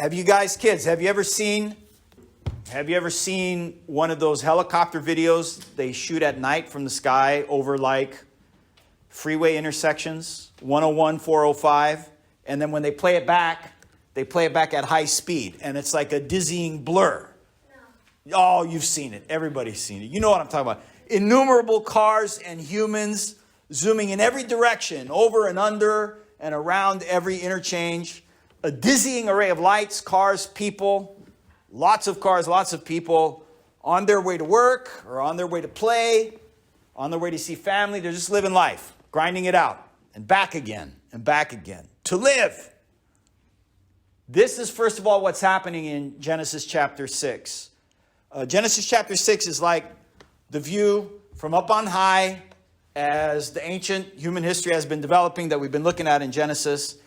Have you guys, kids, have you ever seen one of those helicopter videos they shoot at night from the sky over like freeway intersections, 101, 405, and then when they play it back at high speed, and it's like a dizzying blur. No. Oh, you've seen it. Everybody's seen it. You know what I'm talking about. Innumerable cars and humans zooming in every direction, over and under and around every interchange. A dizzying array of lights, cars, people, lots of cars, lots of people on their way to work or on their way to play, on their way to see family. They're just living life, grinding it out, and back again, to live. This is, first of all, what's happening in Genesis chapter 6. Genesis chapter 6 is like the view from up on high as the ancient human history has been developing that we've been looking at in Genesis.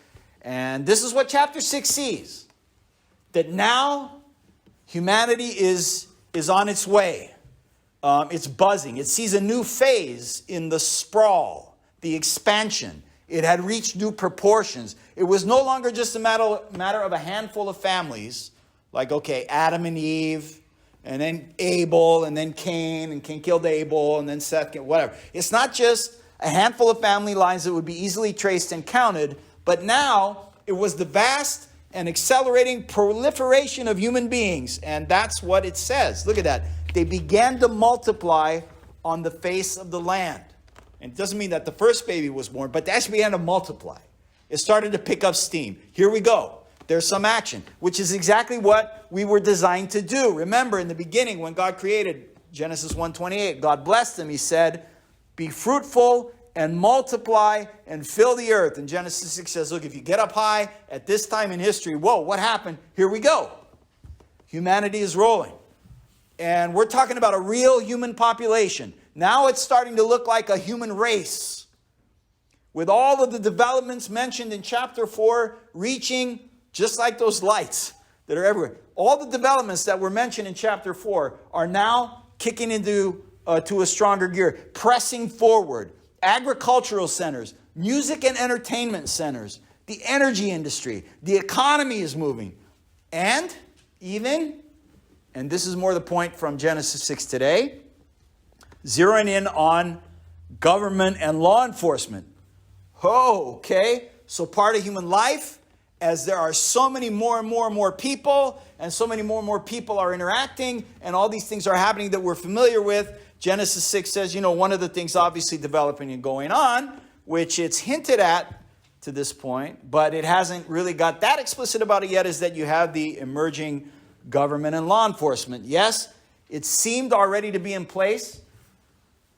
And this is what chapter 6 sees. That now humanity is on its way. It's buzzing. It sees a new phase in the sprawl, the expansion. It had reached new proportions. It was no longer just a matter of a handful of families, like, okay, Adam and Eve, and then Abel, and then Cain, and Cain killed Abel, and then Seth, whatever. It's not just a handful of family lines that would be easily traced and counted, but now it was the vast and accelerating proliferation of human beings, and that's what it says. Look at that. They began to multiply on the face of the land. And it doesn't mean that the first baby was born, but they actually began to multiply. It started to pick up steam. Here we go. There's some action, which is exactly what we were designed to do. Remember, in the beginning, when God created, Genesis 1:28, God blessed them. He said, be fruitful and multiply and fill the earth. And Genesis 6 says, look, if you get up high at this time in history, whoa, what happened? Here we go. Humanity is rolling. And we're talking about a real human population. Now it's starting to look like a human race. With all of the developments mentioned in chapter 4 reaching just like those lights that are everywhere. All the developments that were mentioned in chapter 4 are now kicking into to a stronger gear, pressing forward. Agricultural centers, music and entertainment centers, the energy industry, the economy is moving. And this is more the point from Genesis 6 today, zeroing in on government and law enforcement. Oh, okay. So part of human life, as there are so many more and more people, and so many more and more people are interacting, and all these things are happening that we're familiar with, Genesis 6 says, one of the things obviously developing and going on, which it's hinted at to this point, but it hasn't really got that explicit about it yet, is that you have the emerging government and law enforcement. Yes, it seemed already to be in place.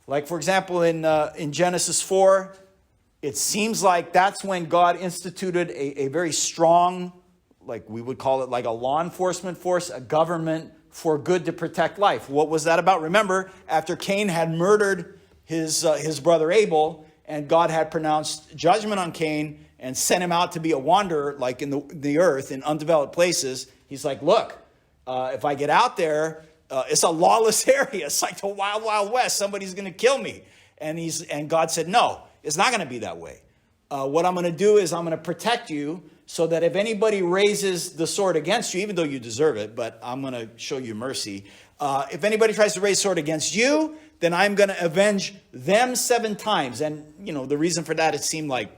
Like, for example, in Genesis 4, it seems like that's when God instituted a very strong, like we would call it like a law enforcement force, a government for good to protect life. What was that about? Remember, after Cain had murdered his brother Abel, and God had pronounced judgment on Cain and sent him out to be a wanderer, like in the earth, in undeveloped places, he's like, look, if I get out there, it's a lawless area. It's like the wild, wild west. Somebody's going to kill me. And God said, no, it's not going to be that way. What I'm going to do is I'm going to protect you so that if anybody raises the sword against you, even though you deserve it, but I'm going to show you mercy. If anybody tries to raise sword against you, then I'm going to avenge them 7 times. And, the reason for that, it seemed like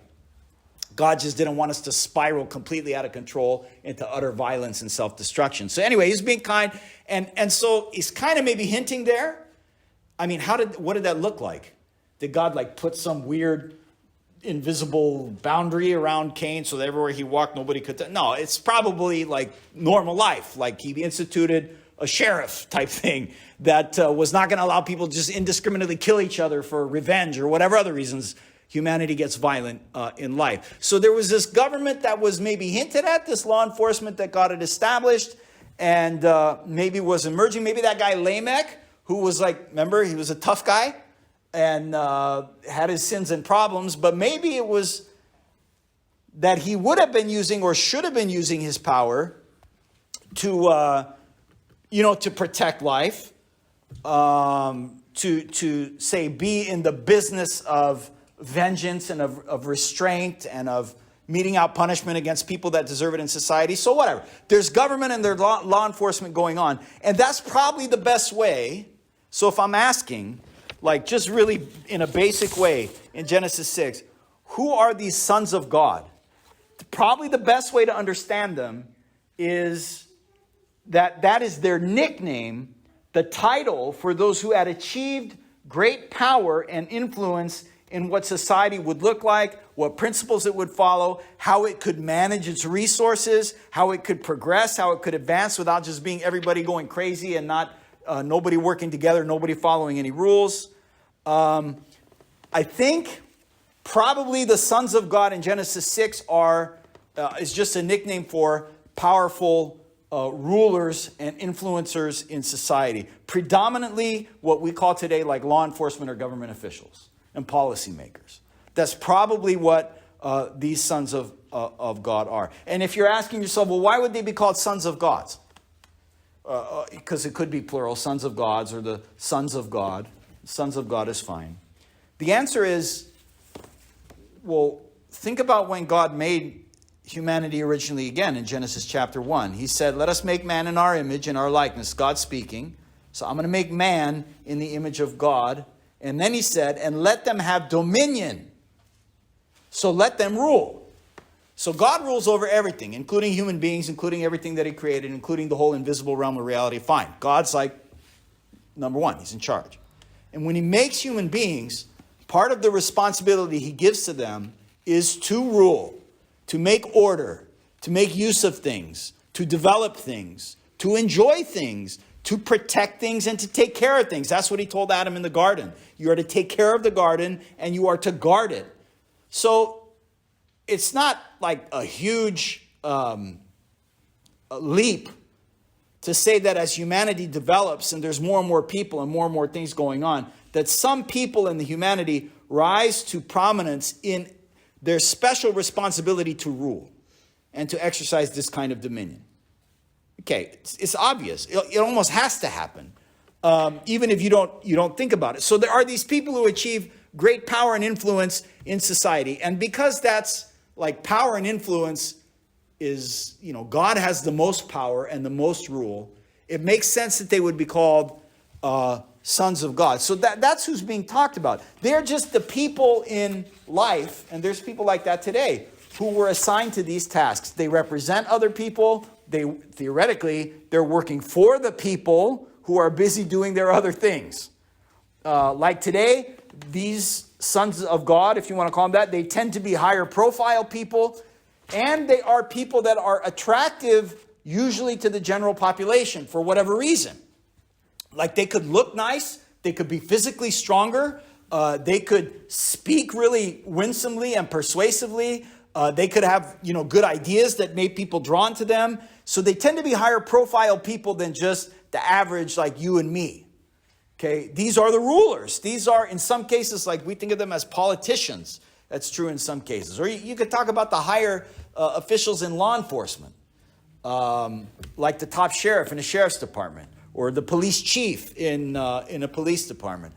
God just didn't want us to spiral completely out of control into utter violence and self-destruction. So anyway, he's being kind. And so he's kind of maybe hinting there. I mean, what did that look like? Did God put some weird invisible boundary around Cain so that everywhere he walked, nobody could? No, it's probably like normal life. Like he instituted a sheriff type thing that was not going to allow people to just indiscriminately kill each other for revenge or whatever other reasons humanity gets violent in life. So there was this government that was maybe hinted at, this law enforcement that God had established and maybe was emerging. Maybe that guy Lamech, who was remember, he was a tough guy and had his sins and problems, but maybe it was that he would have been using or should have been using his power to, to protect life, to say, be in the business of vengeance and of restraint and of, meting out punishment against people that deserve it in society. So whatever. There's government and there's law enforcement going on. And that's probably the best way. So if I'm asking, like just really in a basic way in Genesis 6, who are these sons of God? Probably the best way to understand them is that is their nickname, the title for those who had achieved great power and influence in what society would look like, what principles it would follow, how it could manage its resources, how it could progress, how it could advance without just being everybody going crazy and not nobody working together, nobody following any rules. I think probably the sons of God in Genesis 6 is just a nickname for powerful rulers and influencers in society. Predominantly what we call today like law enforcement or government officials and policymakers. That's probably what these sons of God are. And if you're asking yourself, well, why would they be called sons of gods? Because it could be plural, sons of gods or the sons of God. Sons of God is fine. The answer is, well, think about when God made humanity originally again in Genesis chapter 1. He said, let us make man in our image, in our likeness. God speaking. So I'm going to make man in the image of God. And then he said, and let them have dominion. So let them rule. So God rules over everything, including human beings, including everything that he created, including the whole invisible realm of reality. Fine. God's like number one. He's in charge. And when he makes human beings, part of the responsibility he gives to them is to rule, to make order, to make use of things, to develop things, to enjoy things, to protect things, and to take care of things. That's what he told Adam in the garden. You are to take care of the garden, and you are to guard it. So it's not like a huge leap to say that as humanity develops and there's more and more people and more things going on, that some people in the humanity rise to prominence in their special responsibility to rule and to exercise this kind of dominion. Okay, it's obvious. It almost has to happen, even if you don't think about it. So there are these people who achieve great power and influence in society, and because that's like power and influence is, God has the most power and the most rule, it makes sense that they would be called sons of God. So that's who's being talked about. They're just the people in life, and there's people like that today, who were assigned to these tasks. They represent other people. Theoretically, they're working for the people who are busy doing their other things. Like today, these sons of God, if you want to call them that, they tend to be higher profile people, and they are people that are attractive usually to the general population for whatever reason. Like they could look nice, they could be physically stronger, they could speak really winsomely and persuasively, they could have good ideas that made people drawn to them. So they tend to be higher profile people than just the average like you and me. Okay, these are the rulers. These are, in some cases, like we think of them as politicians. That's true in some cases. Or you could talk about the higher officials in law enforcement, like the top sheriff in a sheriff's department, or the police chief in a police department.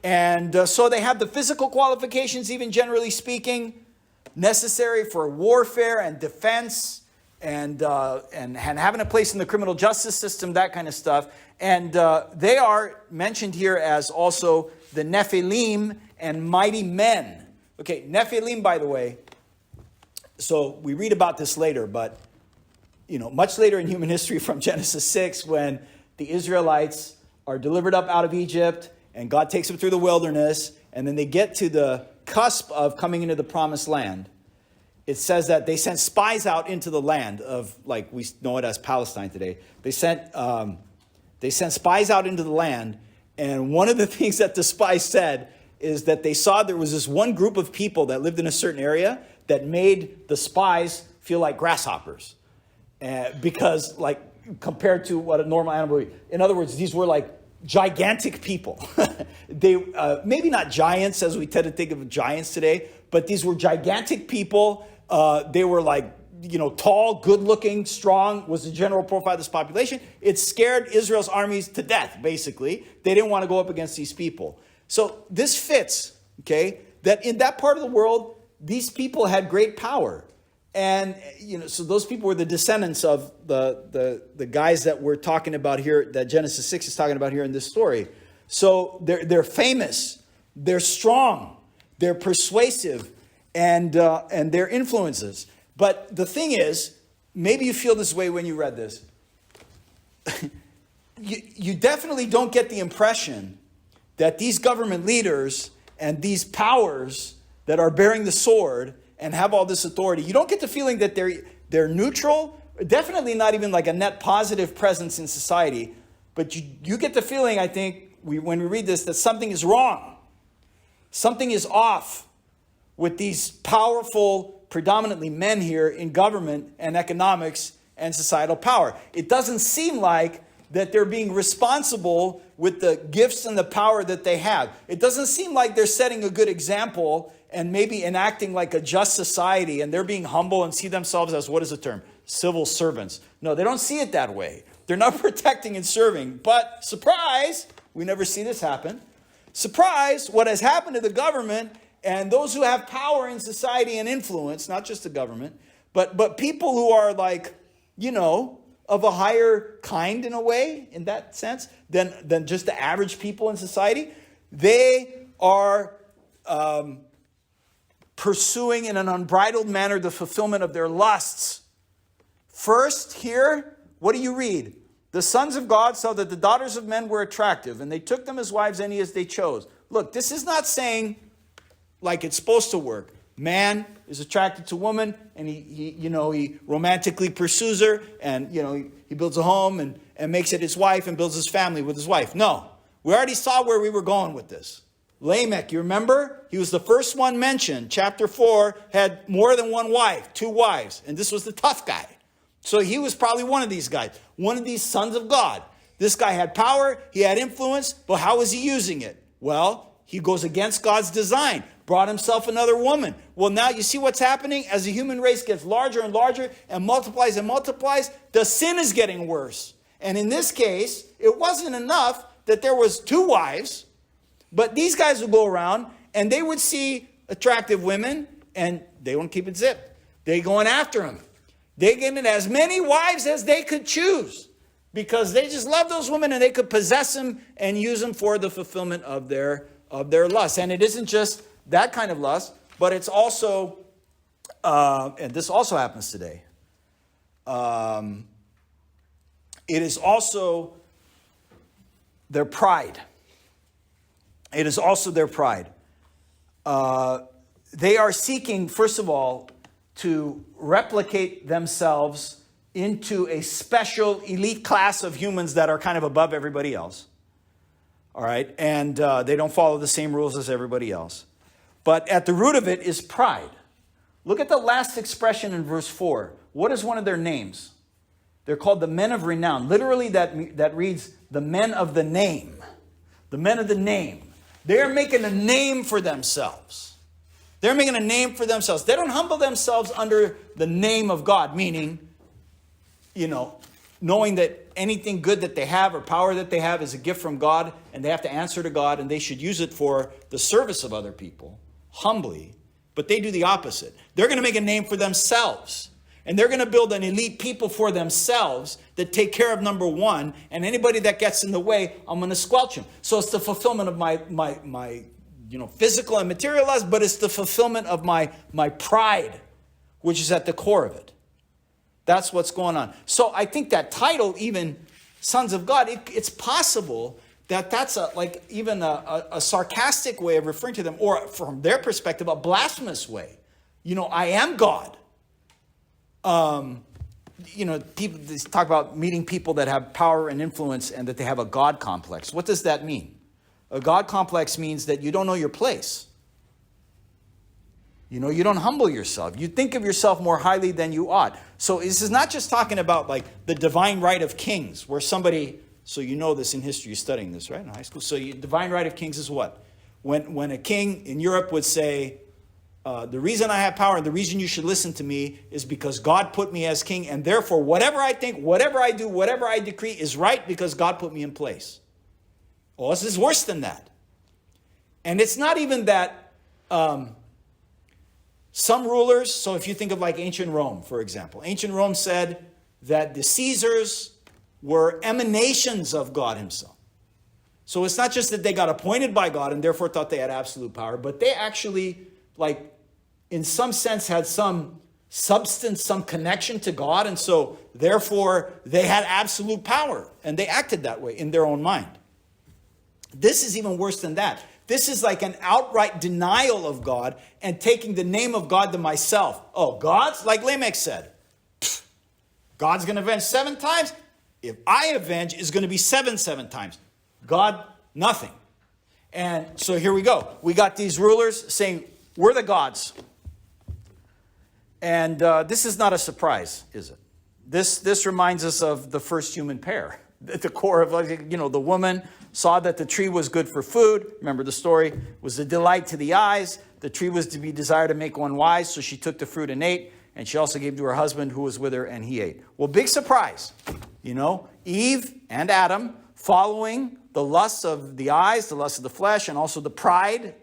And so they have the physical qualifications, even generally speaking, necessary for warfare and defense, and having a place in the criminal justice system, that kind of stuff. And they are mentioned here as also the Nephilim and mighty men. Okay, Nephilim, by the way, so we read about this later, but much later in human history from Genesis 6, when the Israelites are delivered up out of Egypt and God takes them through the wilderness, and then they get to the cusp of coming into the promised land. It says that they sent spies out into the land of, like we know it as Palestine today. They sent spies out into the land, and one of the things that the spies said is that they saw there was this one group of people that lived in a certain area that made the spies feel like grasshoppers, because compared to what a normal animal would be. In other words, these were like gigantic people. They maybe not giants as we tend to think of giants today, but these were gigantic people. They were like, tall, good-looking, strong, was the general profile of this population. It scared Israel's armies to death, basically. They didn't want to go up against these people. So this fits, okay, that in that part of the world, these people had great power. And, so those people were the descendants of the guys that we're talking about here, that Genesis 6 is talking about here in this story. So they're famous, they're strong, they're persuasive, and they're influences. But the thing is, maybe you feel this way when you read this. You definitely don't get the impression that these government leaders and these powers that are bearing the sword and have all this authority, you don't get the feeling that they're neutral, definitely not even like a net positive presence in society. But you get the feeling, I think, when we read this, that something is wrong. Something is off with these powerful, predominantly men here in government and economics and societal power. It doesn't seem like that they're being responsible with the gifts and the power that they have. It doesn't seem like they're setting a good example and maybe enacting like a just society, and they're being humble and see themselves as, what is the term? Civil servants. No, they don't see it that way. They're not protecting and serving. But surprise, we never see this happen. Surprise, what has happened to the government and those who have power in society and influence, not just the government, but people who are like, of a higher kind in a way, in that sense, than just the average people in society. They are pursuing in an unbridled manner the fulfillment of their lusts. First, here, what do you read? The sons of God saw that the daughters of men were attractive, and they took them as wives any as they chose. Look, this is not saying like it's supposed to work. Man is attracted to woman, and he romantically pursues her, and he builds a home and makes it his wife and builds his family with his wife. No, we already saw where we were going with this. Lamech, you remember? He was the first one mentioned. Chapter 4 had more than one wife, 2 wives, and this was the tough guy. So he was probably one of these guys, one of these sons of God. This guy had power, he had influence, but how was he using it? Well, he goes against God's design, brought himself another woman. Well, now you see what's happening? As the human race gets larger and larger and multiplies, the sin is getting worse. And in this case, it wasn't enough that there was 2 wives, but these guys would go around and they would see attractive women and they won't keep it zipped. They're going after them. They get as many wives as they could choose because they just love those women and they could possess them and use them for the fulfillment of their lust. And it isn't just that kind of lust, but it's also, and this also happens today. It is also their pride. It is also their pride. They are seeking, first of all, to replicate themselves into a special elite class of humans that are kind of above everybody else. All right? And they don't follow the same rules as everybody else. But at the root of it is pride. Look at the last expression in verse 4. What is one of their names? They're called the men of renown. Literally, that reads the men of the name. The men of the name. They're making a name for themselves. They're making a name for themselves. They don't humble themselves under the name of God, meaning, knowing that anything good that they have or power that they have is a gift from God, and they have to answer to God, and they should use it for the service of other people, humbly. But they do the opposite. They're going to make a name for themselves. And they're going to build an elite people for themselves that take care of number one. And anybody that gets in the way, I'm going to squelch him. So it's the fulfillment of my physical and material lust, but it's the fulfillment of my pride, which is at the core of it. That's what's going on. So I think that title, even Sons of God, it's possible that that's even a sarcastic way of referring to them, or from their perspective, a blasphemous way. I am God. People talk about meeting people that have power and influence and that they have a God complex. What does that mean? A God complex means that you don't know your place. You don't humble yourself. You think of yourself more highly than you ought. So this is not just talking about like the divine right of kings, where somebody, so you know this in history, you're studying this, right, in high school. So divine right of kings is what? When a king in Europe would say, the reason I have power and the reason you should listen to me is because God put me as king, and therefore whatever I think, whatever I do, whatever I decree is right because God put me in place. Well, this is worse than that. And it's not even that Some rulers, so if you think of like ancient Rome, for example, ancient Rome said that the Caesars were emanations of God himself. So it's not just that they got appointed by God and therefore thought they had absolute power, but they actually, like, in some sense had some substance, some connection to God, and so therefore they had absolute power, and they acted that way in their own mind. This is even worse than that. This is like an outright denial of God and taking the name of God to myself. Oh, God's, like Lamech said, God's going to avenge 7 times. If I avenge, it's going to be 7 times. God, nothing. And so here we go. We got these rulers saying, we're the gods. And this is not a surprise, is it? This reminds us of the first human pair. At the core of, the woman saw that the tree was good for food. Remember the story? It was a delight to the eyes. The tree was to be desired to make one wise. So she took the fruit and ate. And she also gave to her husband who was with her, and he ate. Well, big surprise. Eve and Adam following the lusts of the eyes, the lust of the flesh, and also the pride,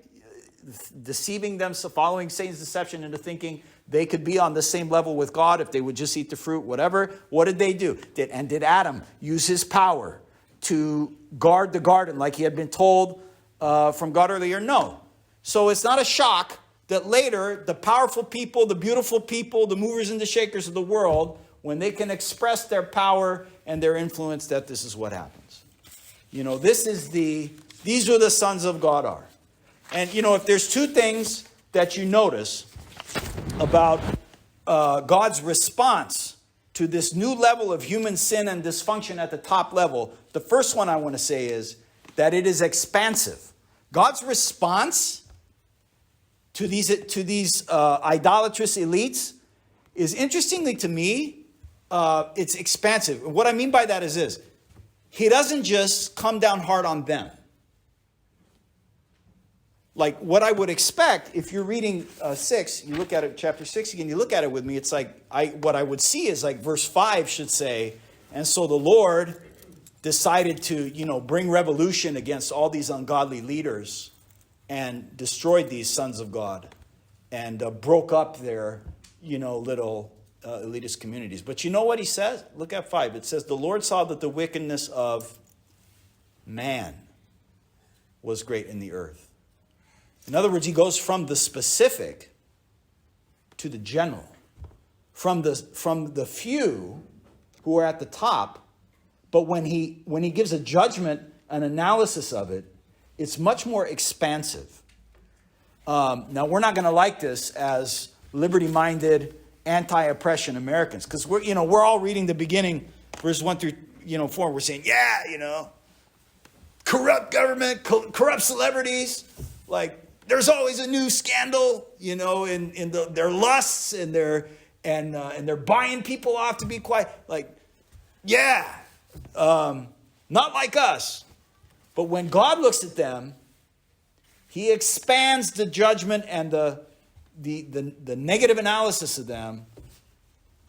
deceiving them, so following Satan's deception into thinking they could be on the same level with God if they would just eat the fruit, whatever. What did they do? Did Adam use his power to guard the garden like he had been told from God earlier? No. So it's not a shock that later the powerful people, the beautiful people, the movers and the shakers of the world, when they can express their power and their influence, that this is what happens. These are the sons of God are. And, if there's 2 things that you notice about God's response to this new level of human sin and dysfunction at the top level, the first one I want to say is that it is expansive. God's response to these idolatrous elites is, interestingly to me, it's expansive. What I mean by that is this. He doesn't just come down hard on them. Like what I would expect, if you're reading 6, you look at it, chapter 6 again, you look at it with me, it's like, what I would see is like verse 5 should say, and so the Lord decided to, bring revolution against all these ungodly leaders and destroyed these sons of God and broke up their, little elitist communities. But you know what he says? Look at 5. It says, the Lord saw that the wickedness of man was great in the earth. In other words, he goes from the specific to the general. From the few who are at the top, but when he gives a judgment, an analysis of it, it's much more expansive. Now, we're not going to like this as liberty-minded, anti-oppression Americans, because we're all reading the beginning, verse 1 through 4. We're saying, corrupt government, corrupt celebrities, like there's always a new scandal, in their lusts and they're buying people off to be quiet. Like, not like us. But when God looks at them, he expands the judgment and the negative analysis of them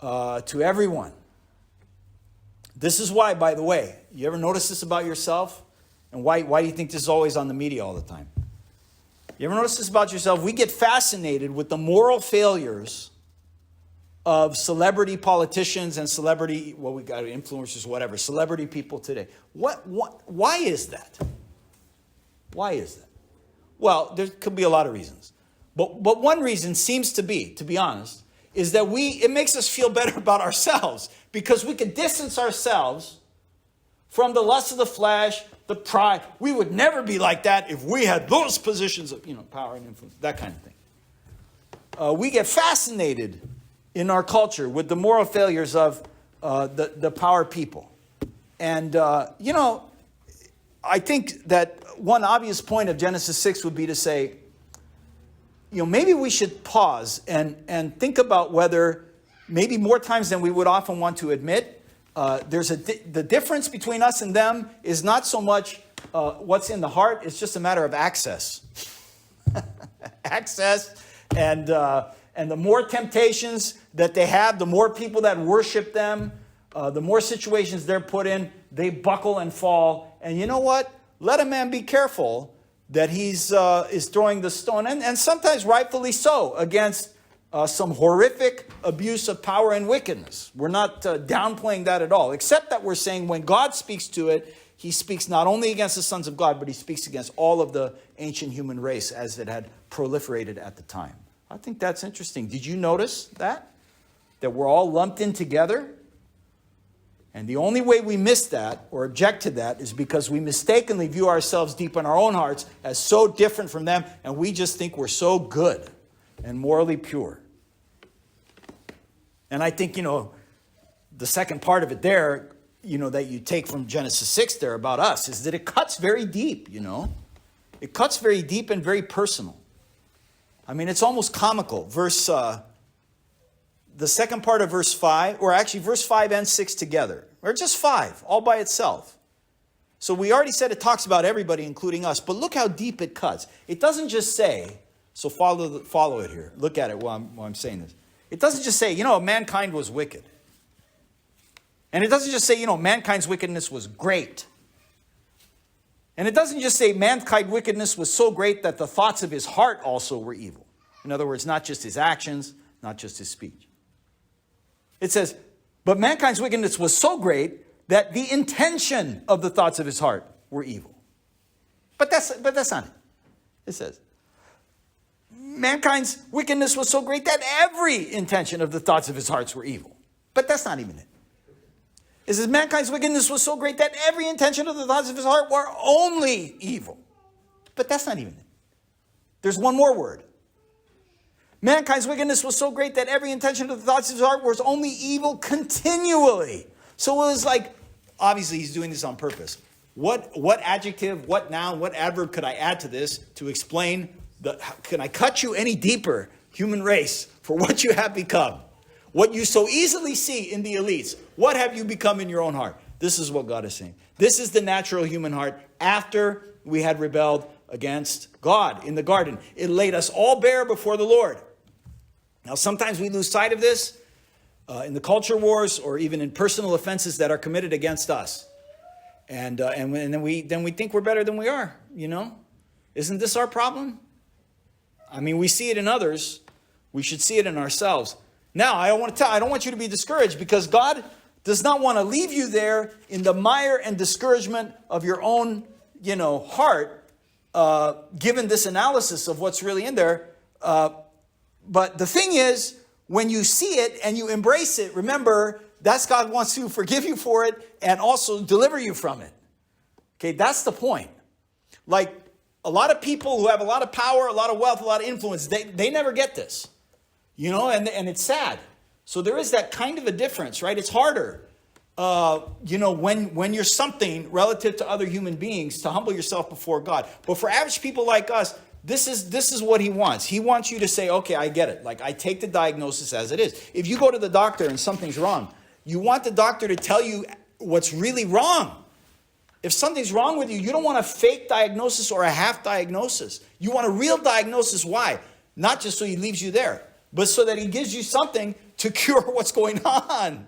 to everyone. This is why, by the way, you ever notice this about yourself? And why do you think this is always on the media all the time? You ever notice this about yourself? We get fascinated with the moral failures of celebrity politicians and celebrity, we got influencers, whatever, celebrity people today. Why is that? Why is that? Well, there could be a lot of reasons. But one reason seems to be honest, is that it makes us feel better about ourselves because we can distance ourselves from the lust of the flesh, the pride. We would never be like that if we had those positions of power and influence, that kind of thing. We get fascinated in our culture with the moral failures of the power people. And, I think that one obvious point of Genesis 6 would be to say, maybe we should pause and think about whether maybe more times than we would often want to admit, the difference between us and them is not so much what's in the heart, it's just a matter of access. Access and the more temptations that they have, the more people that worship them, the more situations they're put in, they buckle and fall. And you know what? Let a man be careful that he's is throwing the stone, and sometimes rightfully so, against some horrific abuse of power and wickedness. We're not downplaying that at all, except that we're saying when God speaks to it, he speaks not only against the sons of God, but he speaks against all of the ancient human race as it had proliferated at the time. I think that's interesting. Did you notice that? That we're all lumped in together? And the only way we miss that or object to that is because we mistakenly view ourselves deep in our own hearts as so different from them, and we just think we're so good and morally pure. And I think, the second part of it there, that you take from Genesis 6 there about us is that it cuts very deep, It cuts very deep and very personal. I mean, it's almost comical. The second part of verse 5, or actually verse 5 and 6 together, or just 5, all by itself. So we already said it talks about everybody, including us, but look how deep it cuts. It doesn't just say, so follow it here. Look at it while I'm saying this. It doesn't just say, mankind was wicked. And it doesn't just say, mankind's wickedness was great. And it doesn't just say mankind's wickedness was so great that the thoughts of his heart also were evil. In other words, not just his actions, not just his speech. It says, but mankind's wickedness was so great that the intention of the thoughts of his heart were evil. But that's not it. It says, mankind's wickedness was so great that every intention of the thoughts of his hearts were evil. But that's not even it. It says, mankind's wickedness was so great that every intention of the thoughts of his heart were only evil. But that's not even it. There's one more word. Mankind's wickedness was so great that every intention of the thoughts of his heart was only evil continually. So it was like, obviously he's doing this on purpose. What adjective, what noun, what adverb could I add to this to explain, can I cut you any deeper, human race, for what you have become? What you so easily see in the elites, what have you become in your own heart? This is what God is saying. This is the natural human heart after we had rebelled against God in the garden. It laid us all bare before the Lord. Now, sometimes we lose sight of this in the culture wars or even in personal offenses that are committed against us. And then we think we're better than we are, Isn't this our problem? I mean, we see it in others. We should see it in ourselves. Now, I don't want you to be discouraged because God does not want to leave you there in the mire and discouragement of your own, heart, given this analysis of what's really in there. But the thing is, when you see it and you embrace it, remember, that's God wants to forgive you for it and also deliver you from it. Okay, that's the point. Like a lot of people who have a lot of power, a lot of wealth, a lot of influence, they never get this. And it's sad. So there is that kind of a difference, right? It's harder, when you're something relative to other human beings to humble yourself before God. But for average people like us, this is what he wants. He wants you to say, okay, I get it. Like I take the diagnosis as it is. If you go to the doctor and something's wrong, you want the doctor to tell you what's really wrong. If something's wrong with you, you don't want a fake diagnosis or a half diagnosis. You want a real diagnosis. Why? Not just so he leaves you there, but so that he gives you something to cure what's going on.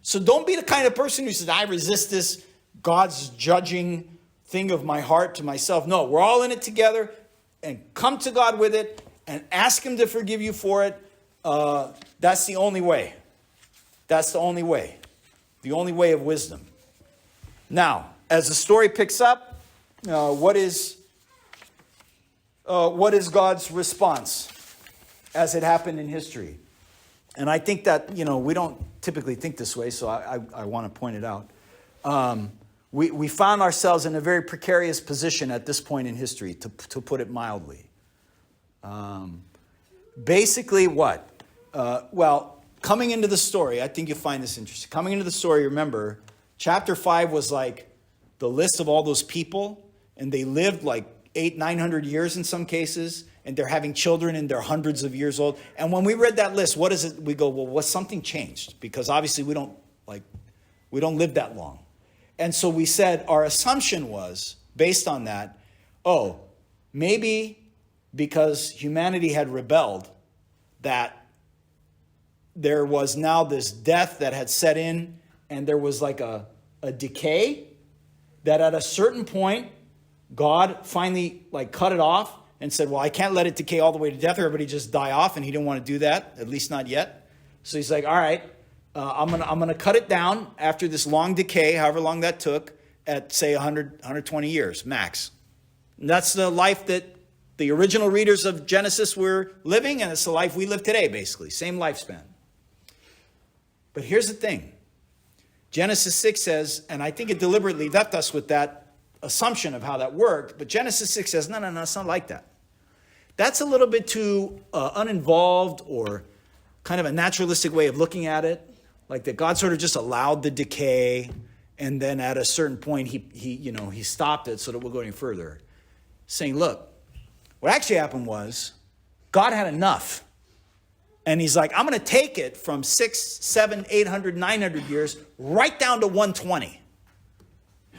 So don't be the kind of person who says, I resist this God's judging thing of my heart to myself. No, we're all in it together and come to God with it and ask him to forgive you for it. That's the only way. That's the only way. The only way of wisdom. Now, as the story picks up, what is God's response as it happened in history? And I think that, we don't typically think this way, so I want to point it out. We found ourselves in a very precarious position at this point in history, to put it mildly. Basically what? Coming into the story, I think you'll find this interesting. Coming into the story, remember, chapter 5 was like the list of all those people, and they lived like 800-900 years in some cases, and they're having children and they're hundreds of years old. And when we read that list, what is it? We go, well, something changed? Because obviously we don't live that long. And so we said our assumption was, based on that, maybe because humanity had rebelled, that there was now this death that had set in, and there was like a decay, that at a certain point, God finally cut it off, and said, well, I can't let it decay all the way to death or everybody just die off, and he didn't want to do that, at least not yet. So he's like, all right, I'm gonna cut it down after this long decay, however long that took, at say 100, 120 years max. And that's the life that the original readers of Genesis were living, and it's the life we live today, basically. Same lifespan. But here's the thing. Genesis 6 says, and I think it deliberately left us with that assumption of how that worked, but Genesis 6 says, no, it's not like that. That's a little bit too uninvolved or kind of a naturalistic way of looking at it, like that God sort of just allowed the decay, and then at a certain point he stopped it so that we'll go any further. Saying, look, what actually happened was God had enough. And he's like, I'm going to take it from 600, 700, 800, 900 years right down to 120.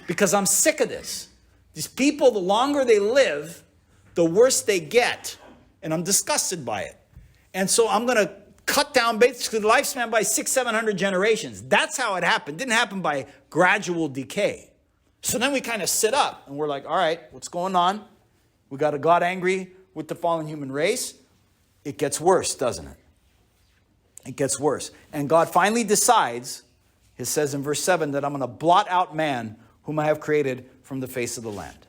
Because I'm sick of this. These people, the longer they live, the worse they get. And I'm disgusted by it. And so I'm going to cut down basically the lifespan by 600, 700 generations. That's how it happened. It didn't happen by gradual decay. So then we kind of sit up and we're like, all right, what's going on? We got a God angry with the fallen human race. It gets worse, doesn't it? It gets worse. And God finally decides, it says in verse 7, that I'm going to blot out man whom I have created from the face of the land.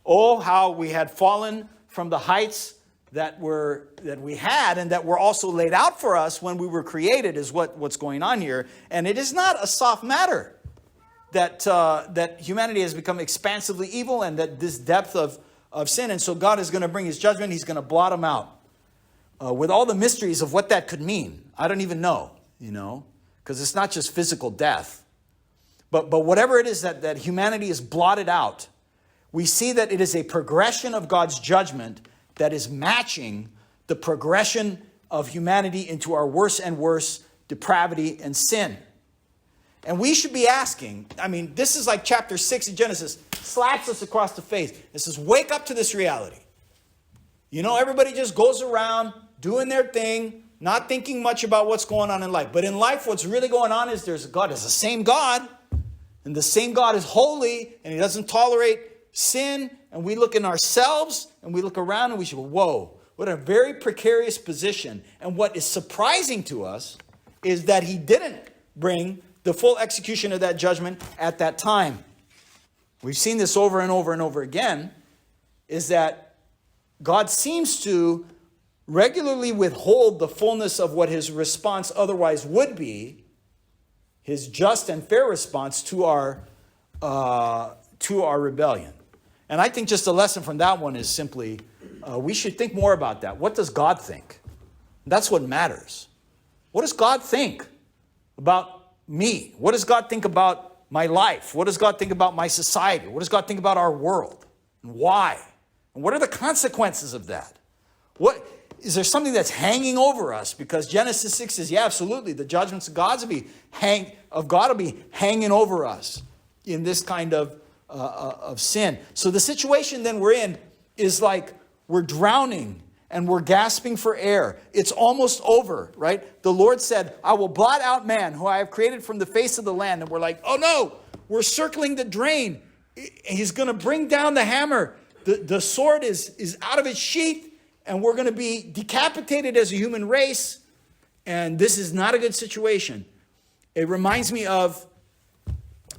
Oh, how we had fallen from the heights that we had and that were also laid out for us when we were created is what's going on here. And it is not a soft matter that humanity has become expansively evil and that this depth of sin. And so God is going to bring his judgment. He's going to blot them out. With all the mysteries of what that could mean. I don't even know, because it's not just physical death. But whatever it is that humanity is blotted out, we see that it is a progression of God's judgment that is matching the progression of humanity into our worse and worse depravity and sin. And we should be asking, this is like chapter 6 of Genesis, slaps us across the face. It says, wake up to this reality. Everybody just goes around doing their thing, not thinking much about what's going on in life. But in life, what's really going on is there's a God. It's the same God. And the same God is holy, and he doesn't tolerate sin. And we look in ourselves, and we look around, and we say, whoa, what a very precarious position. And what is surprising to us is that he didn't bring the full execution of that judgment at that time. We've seen this over and over and over again, is that God seems to regularly withhold the fullness of what his response otherwise would be, his just and fair response to our rebellion. And I think just a lesson from that one is simply, we should think more about that. What does God think? That's what matters. What does God think about me? What does God think about my life? What does God think about my society? What does God think about our world? And why? And what are the consequences of that? Is there something that's hanging over us? Because Genesis 6 says, yeah, absolutely, the judgments of God will be hanging over us in this kind of sin. So the situation then we're in is like we're drowning and we're gasping for air. It's almost over, right? The Lord said, I will blot out man who I have created from the face of the land. And we're like, oh no, we're circling the drain. He's going to bring down the hammer. The sword is out of its sheath. And we're going to be decapitated as a human race. And this is not a good situation. It reminds me of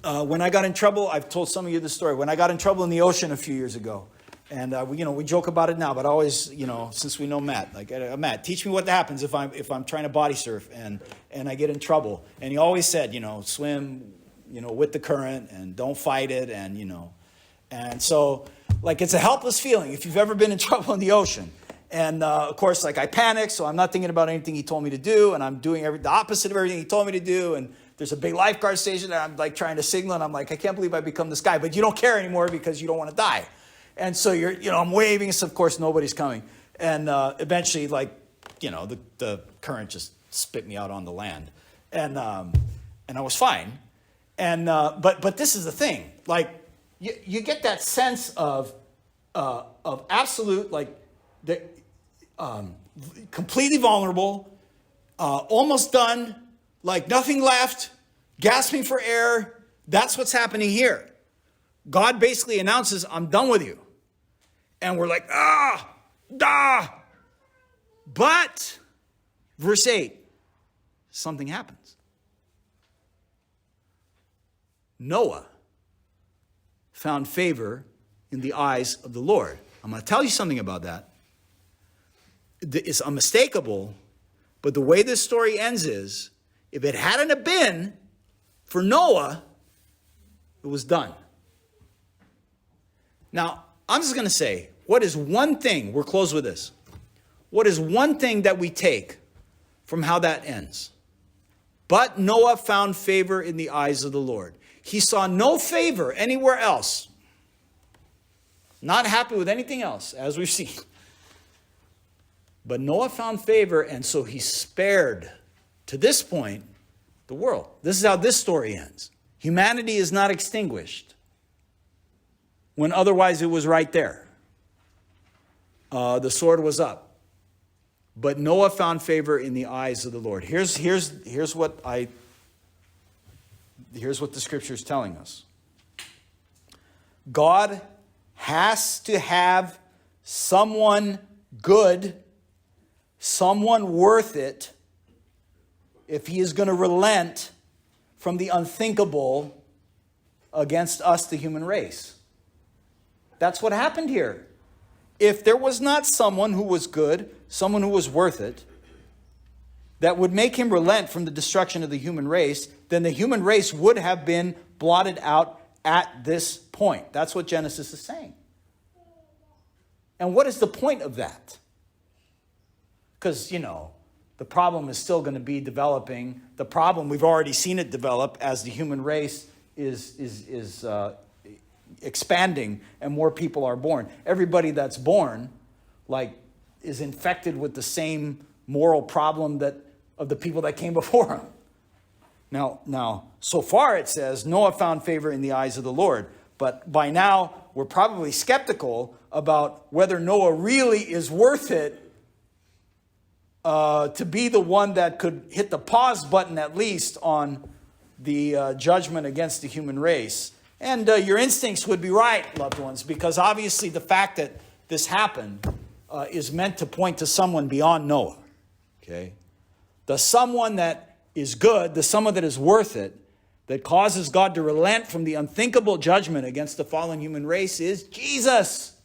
when I got in trouble. I've told some of you the story. When I got in trouble in the ocean a few years ago. And we joke about it now, but always, since we know Matt, like, Matt, teach me what happens if I'm trying to body surf and I get in trouble. And he always said, swim, with the current and don't fight it. And so like, it's a helpless feeling if you've ever been in trouble in the ocean. And of course, like, I panic, so I'm not thinking about anything he told me to do, and I'm doing the opposite of everything he told me to do. And there's a big lifeguard station that I'm like trying to signal, and I'm like, I can't believe I've become this guy. But you don't care anymore because you don't want to die. And so I'm waving, so of course nobody's coming. And eventually, the current just spit me out on the land, and I was fine. And but this is the thing, like, you get that sense of absolute, like, completely vulnerable, almost done, like nothing left, gasping for air. That's what's happening here. God basically announces, I'm done with you. And we're like, But, verse 8, something happens. Noah found favor in the eyes of the Lord. I'm going to tell you something about that. It's unmistakable, but the way this story ends is, if it hadn't have been for Noah, it was done. Now, I'm just going to say, what is one thing, we're closed with this. What is one thing that we take from how that ends? But Noah found favor in the eyes of the Lord. He saw no favor anywhere else. Not happy with anything else, as we've seen. But Noah found favor, and so he spared, to this point, the world. This is how this story ends. Humanity is not extinguished, when otherwise it was right there. The sword was up. But Noah found favor in the eyes of the Lord. Here's what the scripture is telling us. God has to have someone good, someone worth it, if he is going to relent from the unthinkable against us, the human race. That's what happened here. If there was not someone who was good, someone who was worth it, that would make him relent from the destruction of the human race, then the human race would have been blotted out at this point. That's what Genesis is saying. And what is the point of that? Because, the problem is still going to be developing. The problem, we've already seen it develop as the human race is expanding and more people are born. Everybody that's born, is infected with the same moral problem of the people that came before him. Now, so far it says Noah found favor in the eyes of the Lord. But by now, we're probably skeptical about whether Noah really is worth it to be the one that could hit the pause button at least on the judgment against the human race. And your instincts would be right, loved ones, because obviously the fact that this happened is meant to point to someone beyond Noah. Okay? The someone that is good, the someone that is worth it, that causes God to relent from the unthinkable judgment against the fallen human race is Jesus.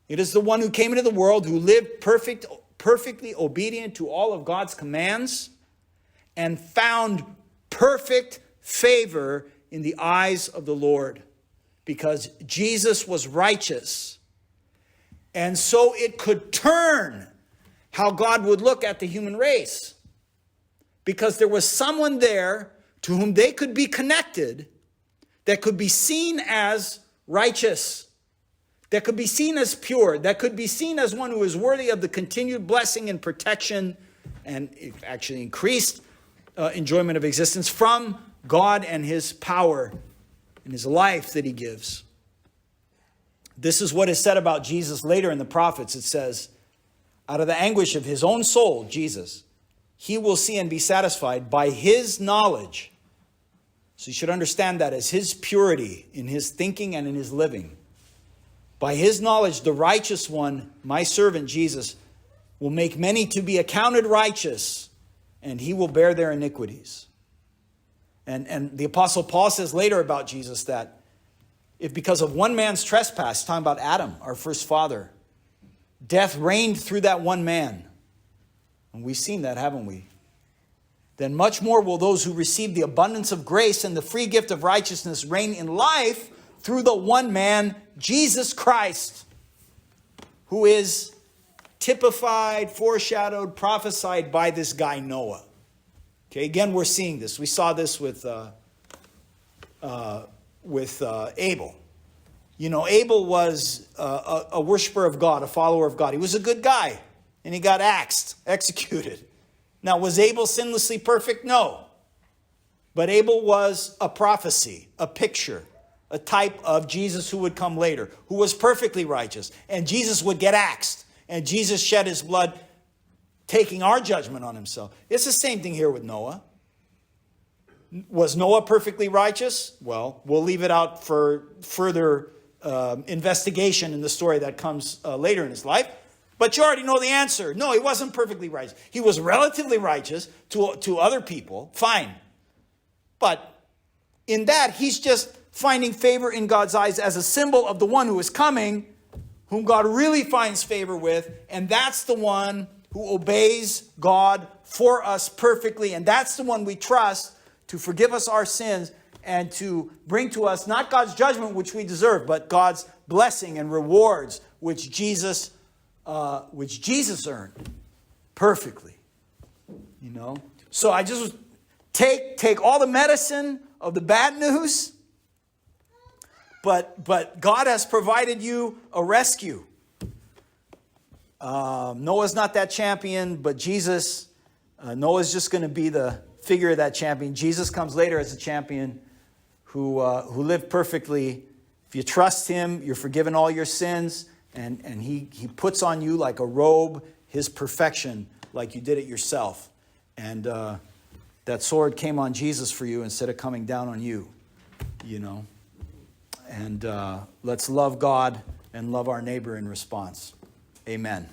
It is the one who came into the world, who lived perfectly obedient to all of God's commands, and found perfect favor in the eyes of the Lord, because Jesus was righteous. And so it could turn how God would look at the human race, because there was someone there to whom they could be connected, that could be seen as righteous, that could be seen as pure, that could be seen as one who is worthy of the continued blessing and protection and actually increased enjoyment of existence from God and his power and his life that he gives. This is what is said about Jesus later in the prophets. It says, out of the anguish of his own soul, Jesus, he will see and be satisfied by his knowledge. So you should understand that as his purity in his thinking and in his living. By his knowledge, the righteous one, my servant Jesus, will make many to be accounted righteous, and he will bear their iniquities. And the Apostle Paul says later about Jesus that if because of one man's trespass, talking about Adam, our first father, death reigned through that one man. And we've seen that, haven't we? Then much more will those who receive the abundance of grace and the free gift of righteousness reign in life through the one man, Jesus Christ, who is typified, foreshadowed, prophesied by this guy Noah. Okay, again, we're seeing this. We saw this with Abel. Abel was a worshiper of God, a follower of God. He was a good guy, and he got executed. Now, was Abel sinlessly perfect? No. But Abel was a prophecy, a picture, a type of Jesus who would come later, who was perfectly righteous. And Jesus would get axed. And Jesus shed his blood, taking our judgment on himself. It's the same thing here with Noah. Was Noah perfectly righteous? Well, we'll leave it out for further investigation in the story that comes later in his life. But you already know the answer. No, he wasn't perfectly righteous. He was relatively righteous to other people. Fine. But in that, he's just finding favor in God's eyes as a symbol of the one who is coming, whom God really finds favor with. And that's the one who obeys God for us perfectly. And that's the one we trust to forgive us our sins and to bring to us not God's judgment, which we deserve, but God's blessing and rewards, which Jesus earned perfectly. You know? So I just take all the medicine of the bad news, but God has provided you a rescue. Noah's not that champion, but Jesus, Noah's just going to be the figure of that champion. Jesus comes later as a champion who lived perfectly. If you trust him, you're forgiven all your sins, and he puts on you like a robe his perfection, like you did it yourself. And that sword came on Jesus for you instead of coming down on you, you know. And let's love God and love our neighbor in response. Amen.